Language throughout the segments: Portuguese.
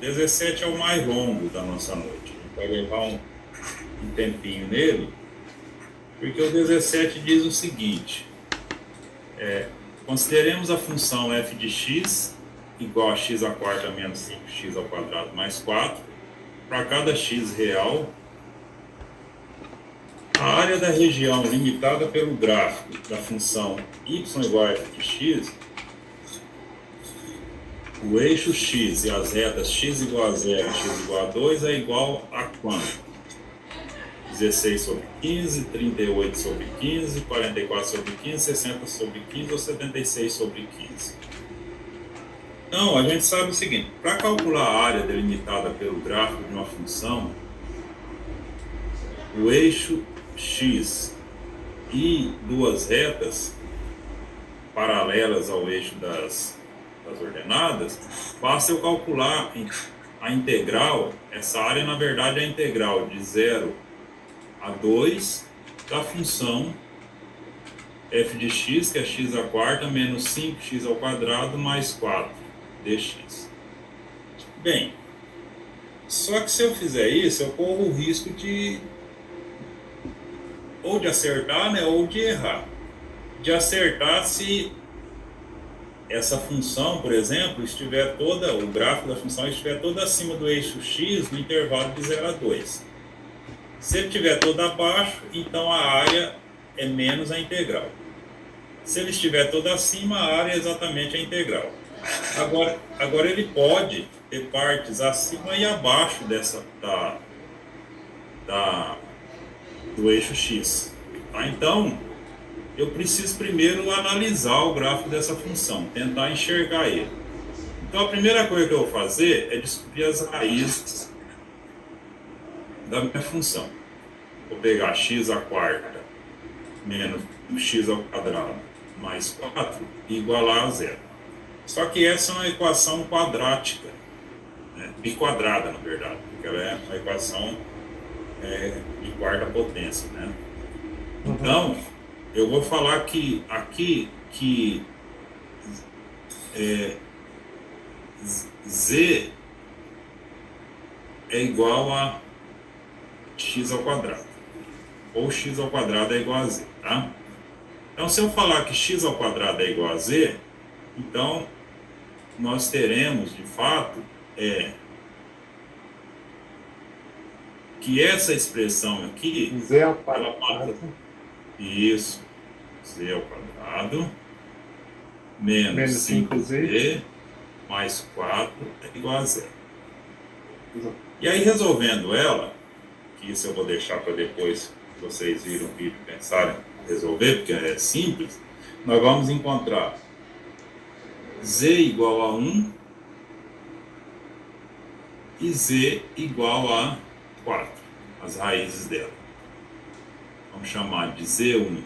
17 é o mais longo da nossa noite. A gente vai levar um tempinho nele, porque o 17 diz o seguinte: consideremos a função f de x igual a x à quarta menos 5x ao quadrado mais 4. Para cada x real, a área da região limitada pelo gráfico da função y igual a f de x, o eixo x e as retas x igual a 0 e x igual a 2 é igual a quanto? 16 sobre 15, 38 sobre 15, 44 sobre 15, 60 sobre 15 ou 76 sobre 15. Então, a gente sabe o seguinte: para calcular a área delimitada pelo gráfico de uma função, o eixo x e duas retas paralelas ao eixo das ordenadas, basta eu calcular a integral. Essa área, na verdade, é a integral de 0 a 2 da função f de x, que é x à quarta, menos 5x ao quadrado mais 4 dx. Bem, só que se eu fizer isso, eu corro o risco de ou de acertar, né, ou de errar. De acertar se essa função, por exemplo, estiver toda, o gráfico da função estiver todo acima do eixo x no intervalo de 0 a 2. Se ele estiver todo abaixo, então a área é menos a integral. Se ele estiver todo acima, a área é exatamente a integral. Agora ele pode ter partes acima e abaixo do eixo x. Tá? Então, eu preciso primeiro analisar o gráfico dessa função, tentar enxergar ele. Então, a primeira coisa que eu vou fazer é descobrir as raízes da minha função. Vou pegar x à quarta menos x ao quadrado mais 4 e igualar a 0. Só que essa é uma equação quadrática, né? Biquadrada, na verdade, porque ela é uma equação de quarta potência, né? Então, eu vou falar aqui que z é igual a x ao quadrado, ou x ao quadrado é igual a z, tá? Então, se eu falar que x ao quadrado é igual a z, então nós teremos, de fato, que essa expressão aqui, Z ao quadrado. Isso, z ao quadrado menos 5z mais 4 é igual a zero. E aí, resolvendo ela, que isso eu vou deixar para depois vocês virem o vídeo e pensarem resolver, porque é simples, nós vamos encontrar z igual a 1 e z igual a 4, as raízes dela. Vamos chamar de z1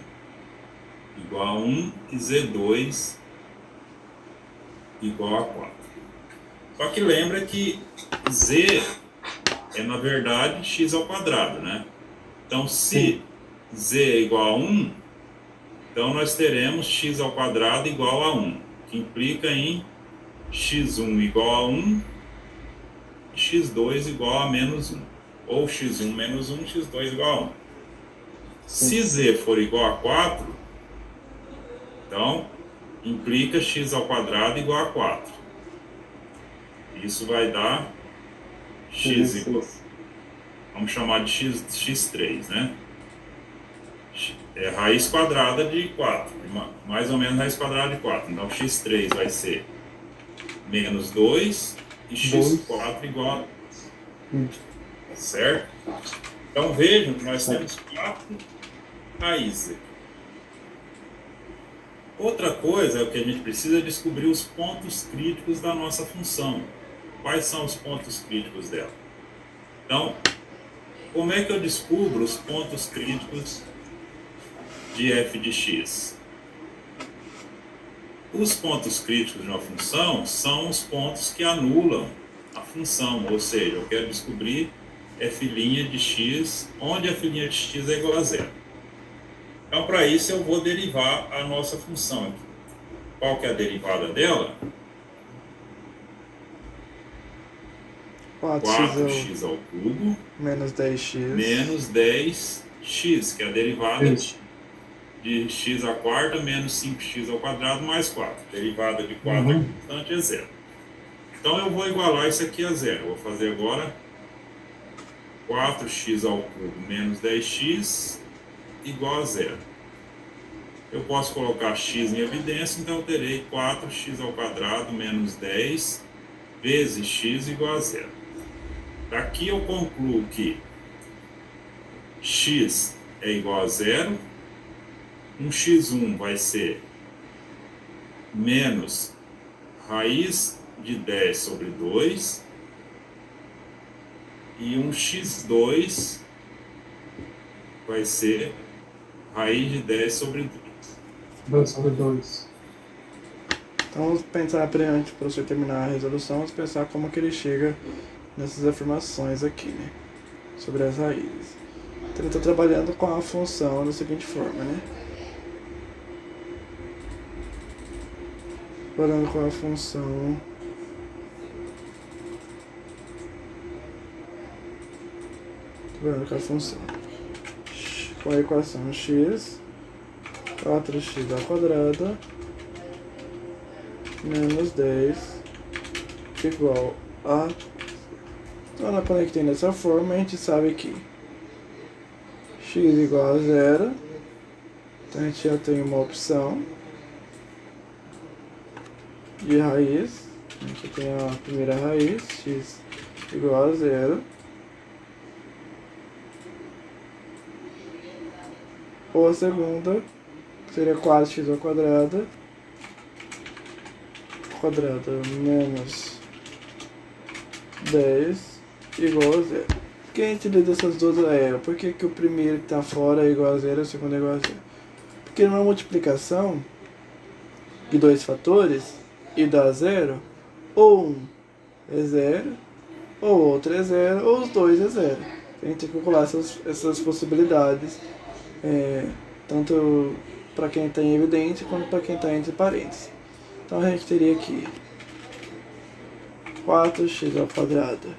igual a 1 e z2 igual a 4. Só que lembra que z é, na verdade, x ao quadrado, né? Então, se z é igual a 1, então nós teremos x ao quadrado igual a 1, que implica em x1 igual a 1 e x2 igual a menos 1. Ou x1 menos 1, x2 igual a 1. Se z for igual a 4, então implica x ao quadrado igual a 4. Isso vai dar x igual, vamos chamar de x3, né? É raiz quadrada de 4, mais ou menos raiz quadrada de 4. Então, x3 vai ser menos 2 e x4 igual a... Certo? Então, vejam que nós temos 4 raízes aqui. Outra coisa que a gente precisa é descobrir os pontos críticos da nossa função. Quais são os pontos críticos dela? Então, como é que eu descubro os pontos críticos de f de x? Os pontos críticos de uma função são os pontos que anulam a função, ou seja, eu quero descobrir f' de x, onde f' de x é igual a zero. Então, para isso, eu vou derivar a nossa função aqui. Qual que é a derivada dela? 4x ao cubo menos 10x menos 10x, que é a derivada de x à quarta menos 5x ao quadrado mais 4. Derivada de 4 é constante, é zero. Então eu vou igualar isso aqui a zero. Vou fazer agora 4x ao cubo menos 10x igual a zero. Eu posso colocar x em evidência, então eu terei 4x ao quadrado menos 10 vezes x igual a zero. Daqui eu concluo que x é igual a zero. Um x1 vai ser menos raiz de 10 sobre 2. E um x2 vai ser raiz de 10 sobre 2. 2 sobre 2. Então vamos pensar antes, para você terminar a resolução, vamos pensar como que ele chega nessas afirmações aqui, né? Sobre as raízes. Então ele está trabalhando com a função da seguinte forma, né? Trabalhando com a função com a equação x 4x ao quadrado menos 10 igual a... Então, na conectei dessa forma, a gente sabe que x igual a zero. Então a gente já tem uma opção de raiz. A gente tem a primeira raiz, x igual a zero. Ou a segunda, que seria 4x ao quadrado menos 10 igual a zero. Por que a gente lê dessas duas maneiras? Por que o primeiro que está fora é igual a zero e o segundo é igual a zero? Porque numa multiplicação de dois fatores e dá zero, ou um é zero, ou outro é zero, ou os dois é zero. A gente tem que calcular essas possibilidades, tanto para quem está em evidência quanto para quem está entre parênteses. Então a gente teria aqui 4x ao quadrado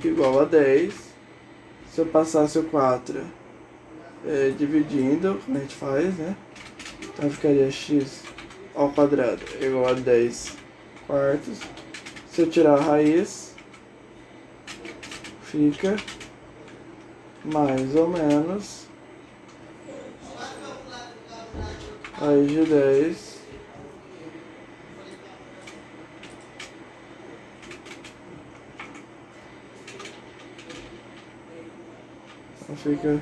igual a 10. Se eu passasse o 4 dividindo, como a gente faz, né? Então ficaria x ao quadrado igual a 10 quartos. Se eu tirar a raiz, fica mais ou menos raiz de 10 então fica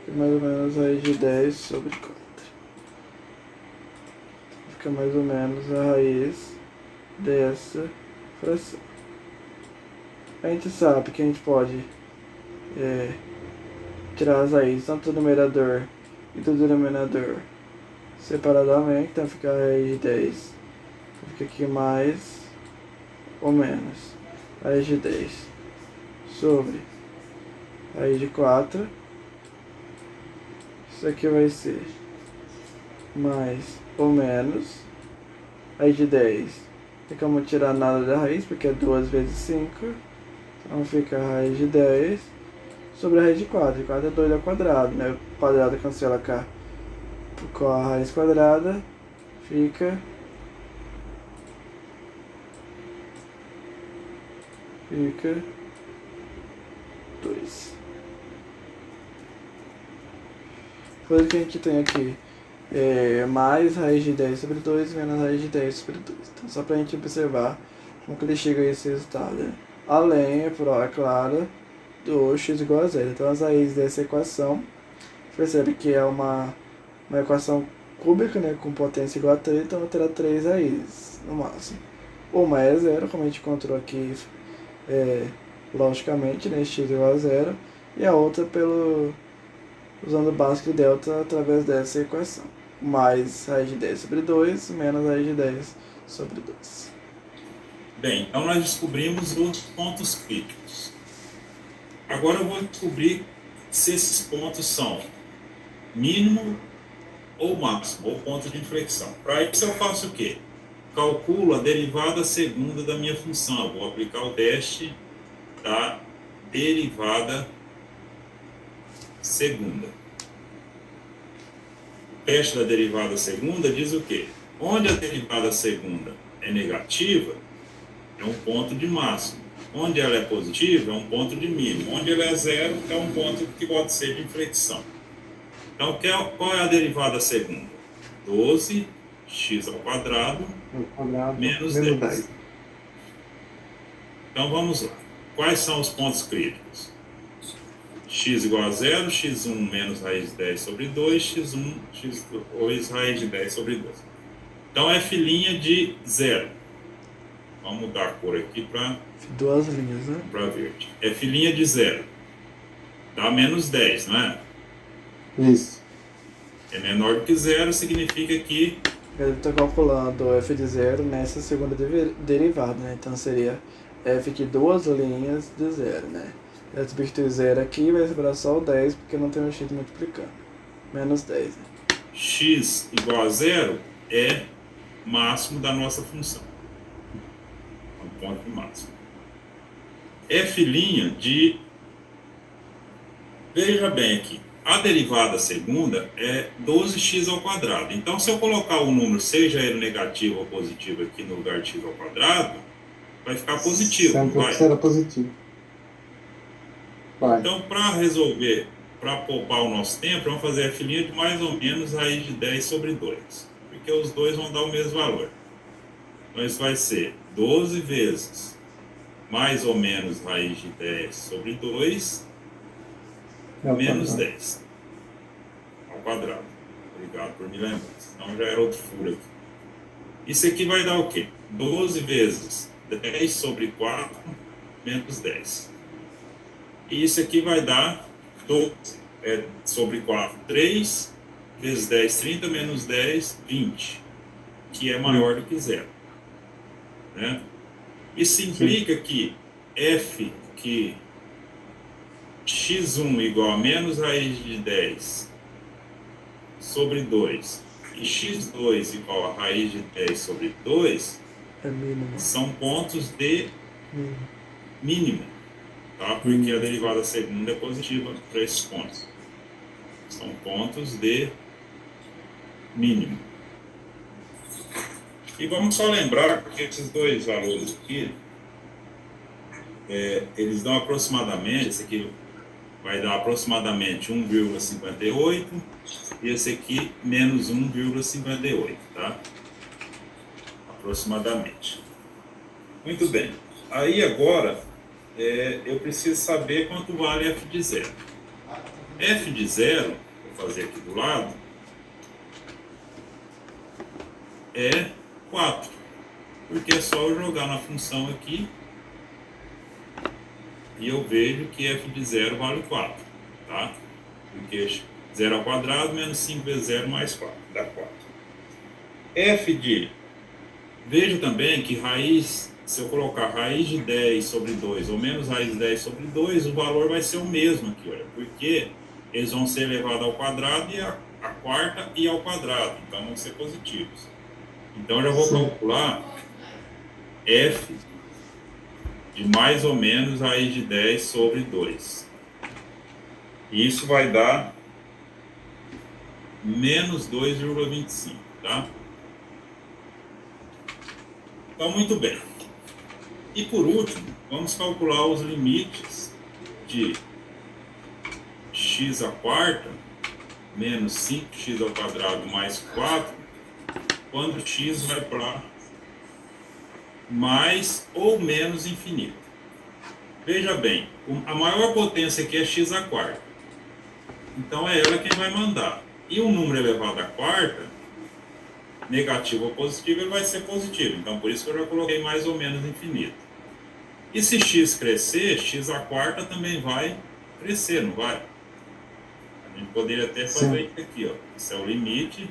mais ou menos raiz de 10 sobre 4. Fica mais ou menos a raiz dessa fração. A gente sabe que a gente pode tirar as raízes tanto do numerador e do denominador separadamente, então fica a raiz de 10. Fica aqui mais ou menos raiz de 10 sobre raiz de 4. Isso aqui vai ser mais ou menos raiz de 10. Tem como tirar nada da raiz, porque é 2 vezes 5. Então fica a raiz de 10 sobre a raiz de 4. E 4 é 2 ao quadrado, né? O quadrado cancela com a raiz quadrada. Fica 2. Depois que a gente tem aqui mais raiz de 10 sobre 2 menos raiz de 10 sobre 2. Então, só pra gente observar como que ele chega a esse resultado, né? Além, é claro, do x igual a zero. Então, as raízes dessa equação, você percebe que é uma equação cúbica, né, com potência igual a 3, então terá 3 raízes, no máximo. Uma é zero, como a gente encontrou aqui, logicamente, né, x igual a zero, e a outra usando o básico de delta através dessa equação. Mais raiz de 10 sobre 2, menos raiz de 10 sobre 2. Bem, então nós descobrimos os pontos críticos. Agora eu vou descobrir se esses pontos são mínimo ou máximo, ou ponto de inflexão. Para isso eu faço o quê? calculo a derivada segunda da minha função. Eu vou aplicar o teste da derivada segunda. O teste da derivada segunda diz o quê? Onde a derivada segunda é negativa, é um ponto de máximo. Onde ela é positiva, é um ponto de mínimo. Onde ela é zero, é um ponto que pode ser de inflexão. Então, qual é a derivada segunda? 12x ao quadrado menos 10. Então, vamos lá. Quais são os pontos críticos? X igual a zero, x1 menos raiz de 10 sobre 2, x1, x2 raiz de 10 sobre 2. Então, f' de zero. Vamos mudar a cor aqui para 2 linhas, né? verde. F' de zero. Dá menos 10, não é? Isso. É menor do que zero, significa que Eu estou calculando o f de zero nessa segunda derivada, né? Então seria f de 2 linhas de zero, né? Eu substituir zero aqui, vai sobrar só o 10, porque não tem um x multiplicando. Menos 10, né? x igual a zero é máximo da nossa função. É um ponto máximo. F' de... Veja bem aqui. A derivada segunda é 12x ao quadrado. Então, se eu colocar o número, seja ele negativo ou positivo aqui no lugar de x ao quadrado, vai ficar positivo, não Sempre vai? será positivo. Vai. Então, para resolver, para poupar o nosso tempo, vamos fazer f' de mais ou menos raiz de 10 sobre 2. Porque os dois vão dar o mesmo valor. Então, isso vai ser 12 vezes mais ou menos raiz de 10 sobre 2 menos 10 ao quadrado. Obrigado por me lembrar. Senão já era outro furo aqui. Isso aqui vai dar o quê? 12 vezes 10 sobre 4 menos 10. E isso aqui vai dar 12 sobre 4, 3 vezes 10, 30 menos 10, 20, que é maior do que zero. Né? Isso implica que f que x1 igual a menos raiz de 10 sobre 2 e x2 igual a raiz de 10 sobre 2 É mínimo. são pontos de Mínimo. mínimo, tá? Porque a derivada segunda é positiva para esses pontos. São pontos de mínimo. E vamos só lembrar que esses dois valores aqui, eles dão aproximadamente, esse aqui vai dar aproximadamente 1,58 e esse aqui menos 1,58, tá? Aproximadamente. Muito bem. Aí agora eu preciso saber quanto vale f de zero. F de zero, vou fazer aqui do lado, é 4. Porque é só eu jogar na função aqui e eu vejo que f de zero vale 4, tá? Porque 0 ao quadrado menos 5 vezes 0 mais 4, dá 4. F de... Vejo também que raiz, se eu colocar raiz de 10 sobre 2 ou menos raiz de 10 sobre 2, o valor vai ser o mesmo aqui, olha, porque eles vão ser elevados ao quadrado e a quarta e ao quadrado, então vão ser positivos. Então eu já vou calcular f de mais ou menos raiz de 10 sobre 2. E isso vai dar menos 2,25, tá? Então, muito bem. E por último, vamos calcular os limites de x à quarta menos 5x ao quadrado mais 4, quando x vai para mais ou menos infinito. Veja bem, a maior potência aqui é x à quarta. Então é ela quem vai mandar. E um número elevado à quarta, negativo ou positivo, ele vai ser positivo. Então por isso que eu já coloquei mais ou menos infinito. E se x crescer, x à quarta também vai crescer, não vai? A gente poderia até fazer isso aqui, ó. Esse é o limite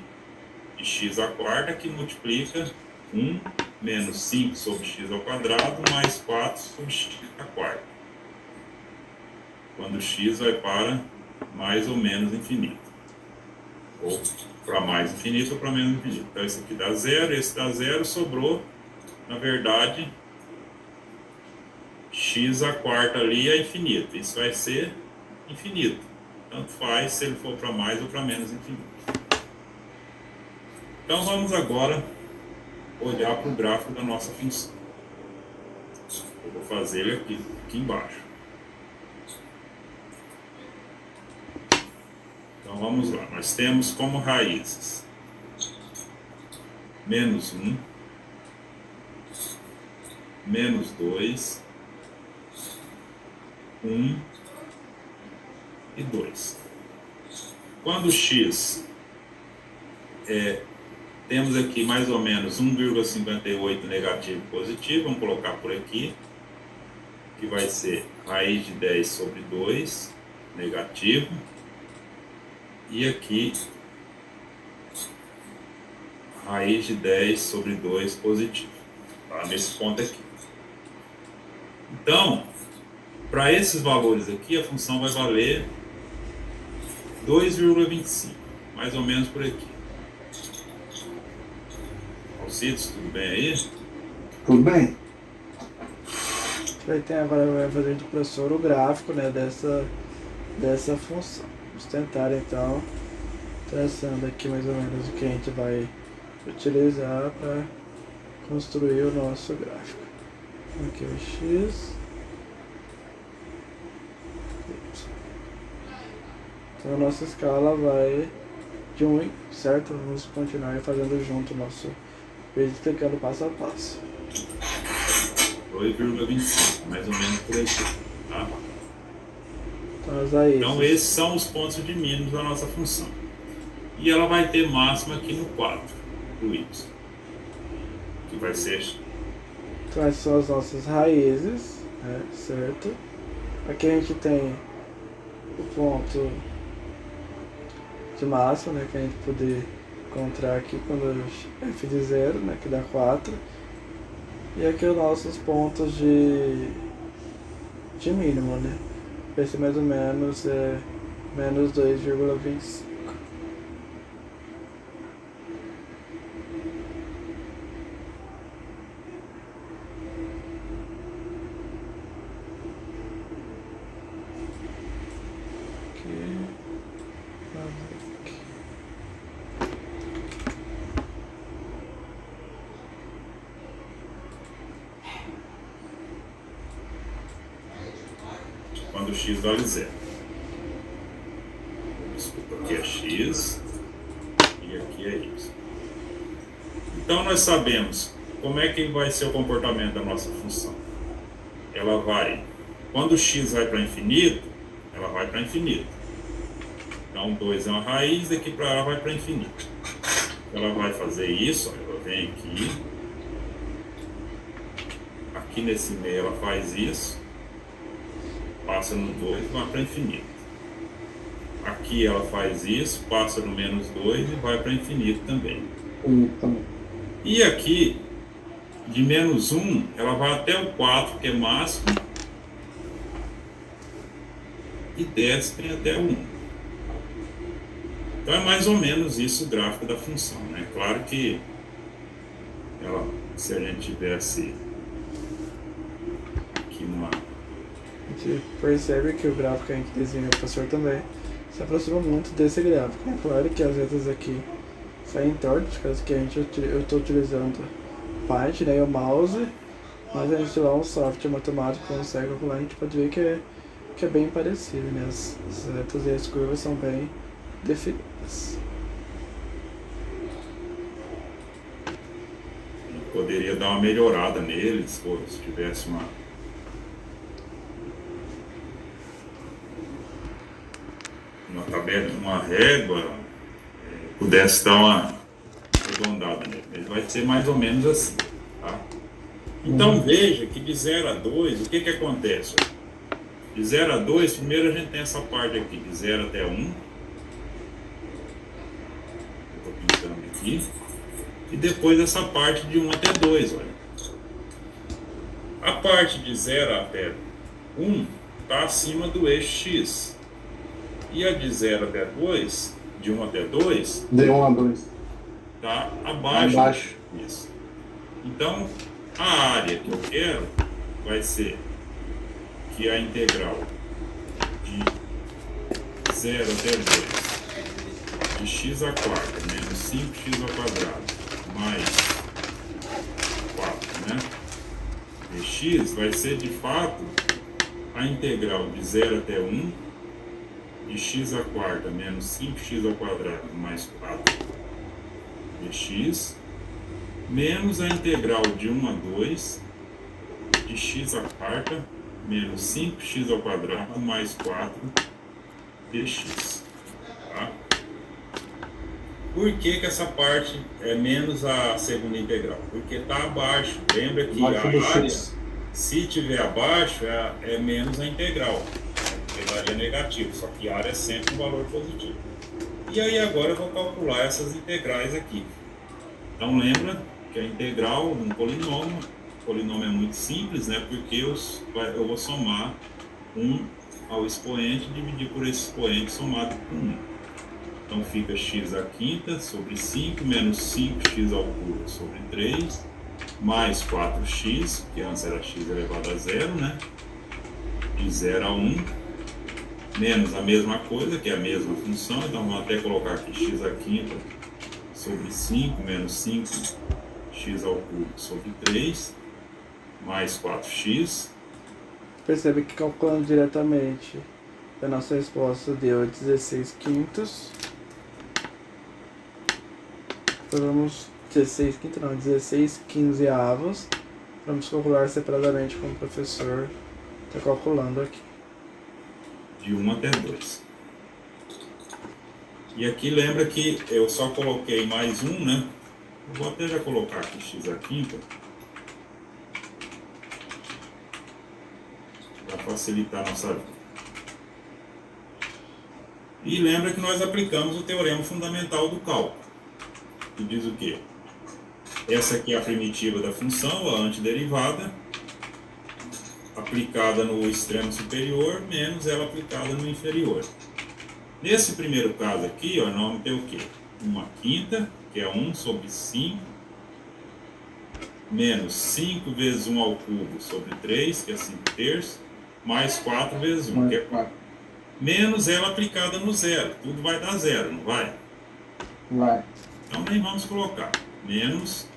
de x à quarta que multiplica 1 menos 5 sobre x ao quadrado mais 4 sobre x à quarta. Quando x vai para mais ou menos infinito. ou para mais infinito ou para menos infinito. Então esse aqui dá zero, esse dá zero, sobrou, na verdade, x a quarta ali é infinito. Isso vai ser infinito. Tanto faz se ele for para mais ou para menos infinito. Então vamos agora olhar para o gráfico da nossa função. Eu vou fazer ele aqui embaixo. Então vamos lá, nós temos como raízes menos 1, menos 2, 1 e 2. Quando x temos aqui mais ou menos 1,58 negativo e positivo, vamos colocar por aqui, que vai ser raiz de 10 sobre 2, negativo, e aqui raiz de 10 sobre 2, positivo, tá? Nesse ponto aqui. Então, para esses valores aqui, a função vai valer 2,25, mais ou menos por aqui. Alcides, tudo bem aí? Tudo bem? Agora vai fazer do professor o gráfico, né, dessa função. Vamos tentar então, traçando aqui mais ou menos o que a gente vai utilizar para construir o nosso gráfico. Aqui é o x. Então a nossa escala vai de 1, certo? Vamos continuar fazendo junto o nosso vídeo, explicando passo a passo. 2,25, mais ou menos por aqui, tá? Então esses são os pontos de mínimos da nossa função. E ela vai ter máxima aqui no 4, do y. Que vai ser... Então essas são as nossas raízes, né? Certo? Aqui a gente tem o ponto de máxima, né? Que a gente poder encontrar aqui quando f de 0, né? Que dá 4. E aqui os nossos pontos de mínimo, né? Esse mais ou menos é menos 2,25. Quando x vale 0. Desculpa, aqui é x e aqui é y. Então nós sabemos como é que vai ser o comportamento da nossa função. Ela vai, quando x vai para infinito, ela vai para infinito. Então 2 é uma raiz, daqui para ela vai para infinito. Ela vai fazer isso, ela vem aqui. Aqui nesse meio ela faz isso. Passa no 2 e vai para infinito. Aqui ela faz isso, passa no menos 2 e vai para infinito também. E aqui, de menos 1, ela vai até o 4, que é máximo, e desce bem até o 1. Então é mais ou menos isso o gráfico da função, né? Claro que ela, se a gente tivesse aqui uma... A gente percebe que o gráfico que a gente desenha, o professor também, se aproxima muito desse gráfico. É claro que as letras aqui saem tortas, por causa que eu estou utilizando Paint, né, o mouse, mas a gente lá um software matemático consegue calcular, a gente pode ver que é bem parecido, né? As letras e as curvas são bem definidas. Poderia dar uma melhorada neles, se tivesse uma tabela, uma régua, pudesse dar uma arredondada nele. Ele vai ser mais ou menos assim, tá? Então veja que de 0 a 2, o que acontece? De 0 a 2, primeiro a gente tem essa parte aqui, de 0 até 1. Estou pintando aqui. E depois essa parte de 1 até 2, olha. A parte de 0 até 1 está acima do eixo x. E a de 0 até 2, de 1 até 2, De 1 a 2. está abaixo. Abaixo. Isso. Então, a área que eu quero vai ser que a integral de 0 até 2 de x à quarta menos 5x ao quadrado mais 4, né? Dx vai ser de fato a integral de 0 até 1 de x à quarta menos 5x ao quadrado mais 4 dx menos a integral de 1 a 2 de x à quarta menos 5x ao quadrado mais 4 dx. Tá? Por que que essa parte é menos a segunda integral? Porque está abaixo. Lembra que Abaixo do a área, x. se tiver abaixo, é menos a integral. Porque daria negativo, só que a área é sempre um valor positivo. E aí agora eu vou calcular essas integrais aqui. Então lembra que a integral de um polinômio, o polinômio é muito simples, né? Porque eu vou somar 1 ao expoente e dividir por esse expoente somado por 1. Então fica x à quinta sobre 5 menos 5x ao cubo sobre 3 mais 4x, que antes era x elevado a 0, né? De 0 a 1, menos a mesma coisa, que é a mesma função, então vamos até colocar aqui x à quinta sobre 5 menos 5x ao cubo sobre 3 mais 4x. Percebe que calculando diretamente, a nossa resposta deu 16 quintos. Vamos 16 quintos não, 16 quinzeavos. Vamos calcular separadamente como o professor está calculando aqui. De 1 até 2. E aqui lembra que eu só coloquei mais 1, né? Eu vou até já colocar aqui x à quinta, para facilitar a nossa vida. E lembra que nós aplicamos o teorema fundamental do cálculo, que diz o quê? Essa aqui é a primitiva da função, a antiderivada, aplicada no extremo superior, menos ela aplicada no inferior. Nesse primeiro caso aqui, ó, nós vamos ter o quê? 1 quinta, que é 1 sobre 5, menos 5 vezes 1 ao cubo sobre 3, que é 5 terços, mais 4 vezes 1, que é 4. Menos ela aplicada no zero. Tudo vai dar zero, não vai? Vai. Então nem vamos colocar. Menos,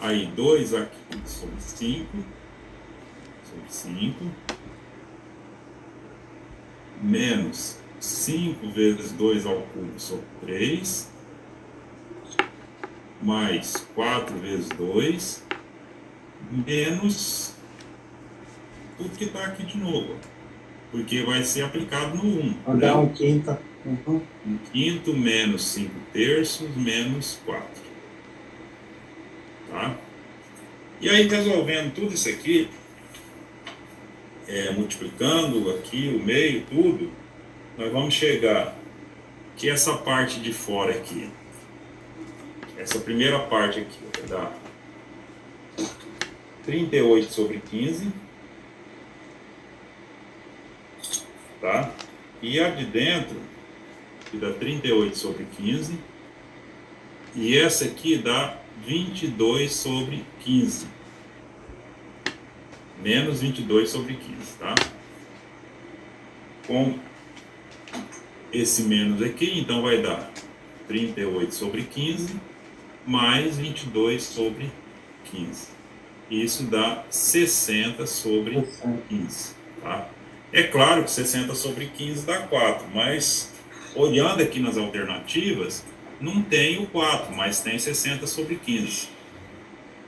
aí 2 aqui sobre 5, menos 5 vezes 2 ao cubo sobre 3, mais 4 vezes 2, menos tudo que está aqui de novo, porque vai ser aplicado no 1. Vai dar 1 quinta. 1 quinto menos 5 terços menos 4. Tá? E aí, resolvendo tudo isso aqui, multiplicando aqui o meio, tudo, nós vamos chegar que essa parte de fora aqui, essa primeira parte aqui, vai dar 38 sobre 15, tá? E a de dentro, que dá 38 sobre 15, e essa aqui dá 22 sobre 15. Menos 22 sobre 15, tá? Com esse menos aqui, então vai dar 38 sobre 15 mais 22 sobre 15. Isso dá 60 sobre 15, tá? É claro que 60 sobre 15 dá 4, mas olhando aqui nas alternativas, não tem o 4, mas tem 60 sobre 15.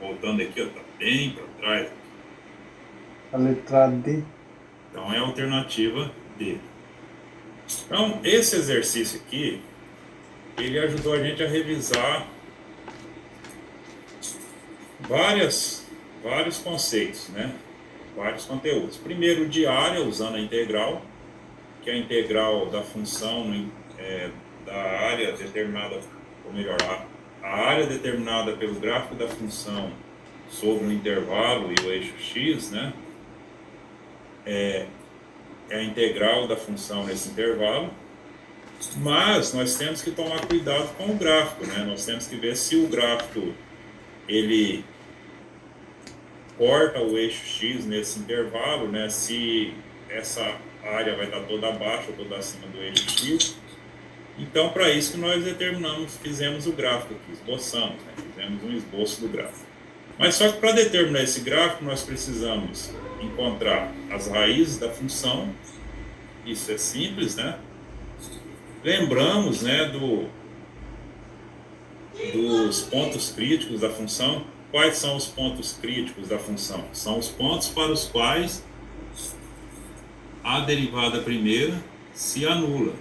Voltando aqui, ó, tá bem para trás. A letra D. Então é a alternativa D. Então, esse exercício aqui, ele ajudou a gente a revisar vários conceitos, né? Vários conteúdos. Primeiro, de área, usando a integral, que é a integral da função da área determinada, ou melhor, a área determinada pelo gráfico da função sobre o intervalo e o eixo x, né? É a integral da função nesse intervalo. Mas nós temos que tomar cuidado com o gráfico, né? Nós temos que ver se o gráfico ele corta o eixo X nesse intervalo, né? Se essa área vai estar toda abaixo ou toda acima do eixo X. Então, para isso que nós fizemos o gráfico aqui, esboçamos, né? Fizemos um esboço do gráfico. Mas só que para determinar esse gráfico, nós precisamos encontrar as raízes da função. Isso é simples, né? Lembramos, né, dos pontos críticos da função. Quais são os pontos críticos da função? São os pontos para os quais a derivada primeira se anula.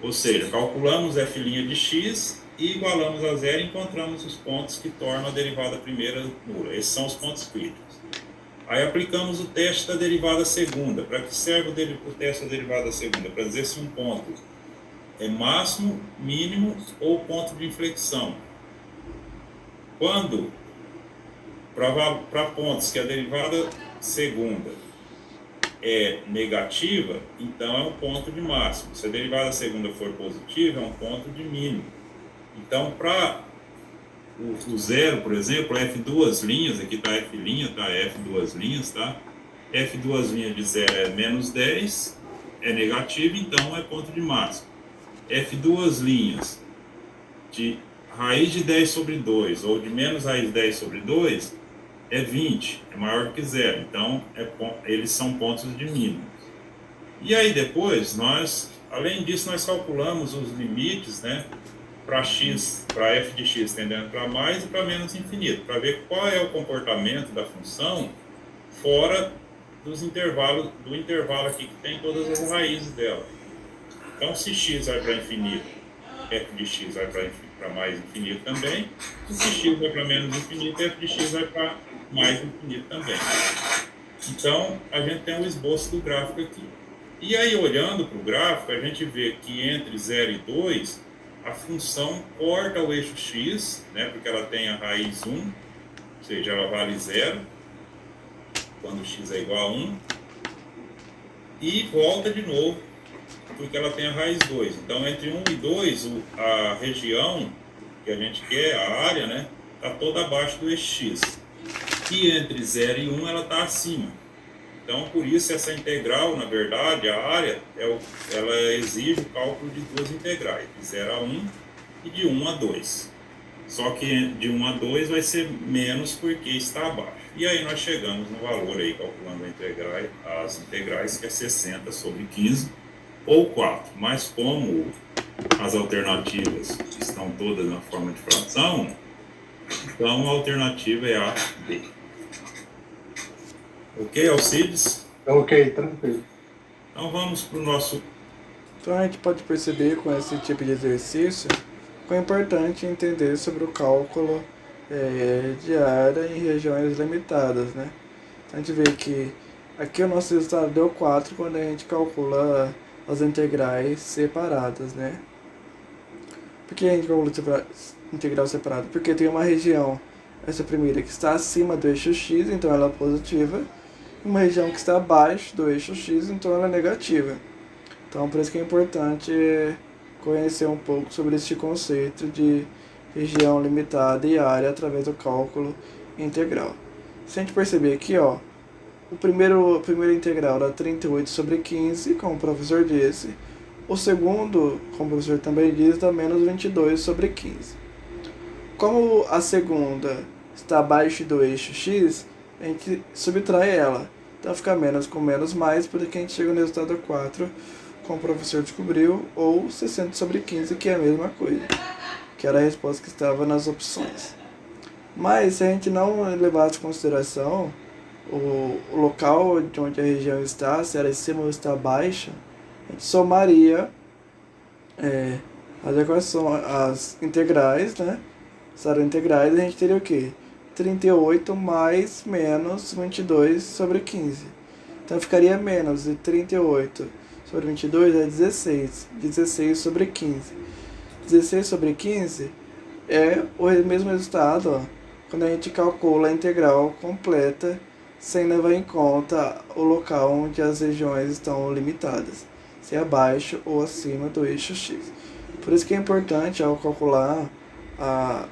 Ou seja, calculamos f' de x e igualamos a zero e encontramos os pontos que tornam a derivada primeira nula. Esses são os pontos críticos. Aí aplicamos o teste da derivada segunda. Para que serve o teste da derivada segunda? Para dizer se um ponto é máximo, mínimo ou ponto de inflexão. Quando, para pontos que a derivada segunda é negativa, então é um ponto de máximo. Se a derivada segunda for positiva, é um ponto de mínimo. Então, para o zero, por exemplo, f duas linhas, aqui está f', tá? F duas linhas, tá? F duas linhas de zero é menos 10, é negativo, então é ponto de máximo. F duas linhas de raiz de 10 sobre 2 ou de menos raiz de 10 sobre 2 é 20, é maior que zero, então eles são pontos de mínimo. E aí depois, além disso, nós calculamos os limites, né, para f de x tendendo para mais e para menos infinito, para ver qual é o comportamento da função fora do intervalo aqui que tem todas as raízes dela. Então, se x vai para infinito, f de x vai para mais infinito também, e se x vai para menos infinito, f de x vai para mais infinito também. Então, a gente tem um esboço do gráfico aqui. E aí, olhando para o gráfico, a gente vê que entre 0 e 2, a função corta o eixo x, né, porque ela tem a raiz 1, ou seja, ela vale 0, quando x é igual a 1, e volta de novo, porque ela tem a raiz 2. Então, entre 1 e 2, a região que a gente quer, a área, né, está toda abaixo do eixo x. E entre 0 e 1, ela está acima. Então, por isso, essa integral, na verdade, a área, ela exige o cálculo de duas integrais, de 0 a 1 e de 1 a 2. Só que de 1 a 2 vai ser menos porque está abaixo. E aí nós chegamos no valor aí, calculando as integrais, que é 60 sobre 15, ou 4. Mas como as alternativas estão todas na forma de fração, então a alternativa é a B. Ok, Alcides? Ok, tranquilo. Então vamos para o nosso... Então a gente pode perceber com esse tipo de exercício que é importante entender sobre o cálculo de área em regiões limitadas, né? A gente vê que aqui o nosso resultado deu 4 quando a gente calcula as integrais separadas, né? Por que a gente calcula integral separada? Porque tem uma região, essa primeira, que está acima do eixo x, então ela é positiva, e uma região que está abaixo do eixo x, então ela é negativa. Então, por isso que é importante conhecer um pouco sobre este conceito de região limitada e área através do cálculo integral. Se a gente perceber aqui, ó, a primeira integral dá 38 sobre 15, como o professor disse. O segundo, como o professor também diz, dá menos 22 sobre 15. Como a segunda está abaixo do eixo x, a gente subtrai ela. Então fica menos com menos mais, por isso que a gente chega no resultado 4, como o professor descobriu, ou 60 sobre 15, que é a mesma coisa, que era a resposta que estava nas opções. Mas se a gente não levasse em consideração o local de onde a região está, se ela está em cima ou está abaixo, a gente somaria as equações, as integrais, né? Se eram integrais, a gente teria o quê? 38 mais menos 22 sobre 15. Então ficaria menos de 38 sobre 22 é 16. 16 sobre 15. 16 sobre 15 é o mesmo resultado, ó, quando a gente calcula a integral completa sem levar em conta o local onde as regiões estão limitadas. ser abaixo ou acima do eixo x. Por isso que é importante, ao calcular a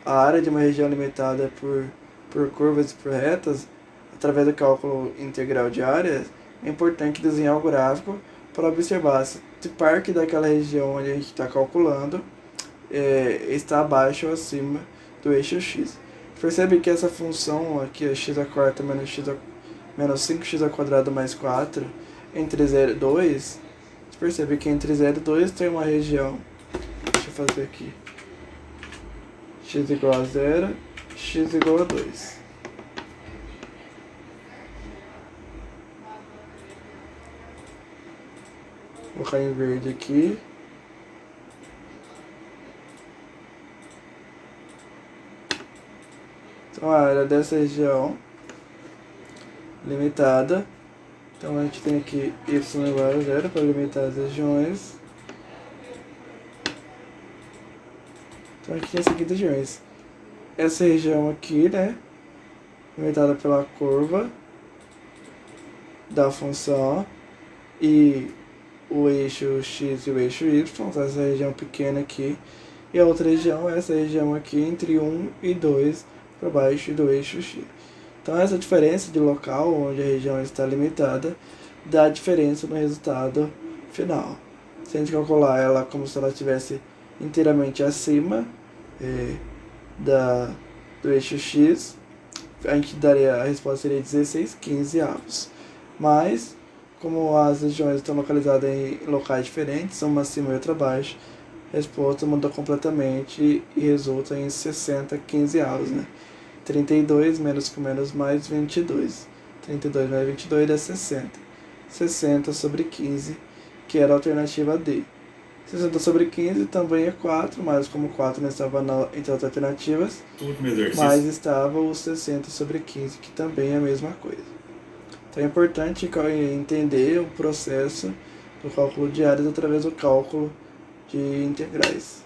área de uma região limitada por curvas e por retas, através do cálculo integral de áreas, é importante desenhar o gráfico para observar se parte daquela região onde a gente está calculando está abaixo ou acima do eixo x. Percebe que essa função aqui, x² menos 5x² mais 4, entre 0 e 2, você percebe que entre 0 e 2 tem uma região, deixa eu fazer aqui, x igual a 0, x igual a 2. Vou colocar em verde aqui. Então a área dessa região limitada. Então a gente tem aqui y igual a 0 para limitar as regiões. Então aqui tem as seguintes regiões. Essa região aqui, né, limitada pela curva da função e o eixo x e o eixo y, então essa região pequena aqui. E a outra região é essa região aqui entre 1 e 2 para baixo do eixo x. Então essa diferença de local onde a região está limitada dá diferença no resultado final. Se a gente calcular ela como se ela estivesse inteiramente acima do eixo x, a gente daria, a resposta seria 16/15 avos. Mas, como as regiões estão localizadas em locais diferentes, uma acima e outra abaixo, a resposta muda completamente e resulta em 60/15 avos, né? 32 menos com menos mais 22. 32 mais 22 é 60. 60 sobre 15, que era a alternativa D. 60 sobre 15 também é 4, mas como 4 não estava entre as alternativas, Último exercício. mas estava o 60 sobre 15, que também é a mesma coisa. Então é importante entender o processo do cálculo de áreas através do cálculo de integrais.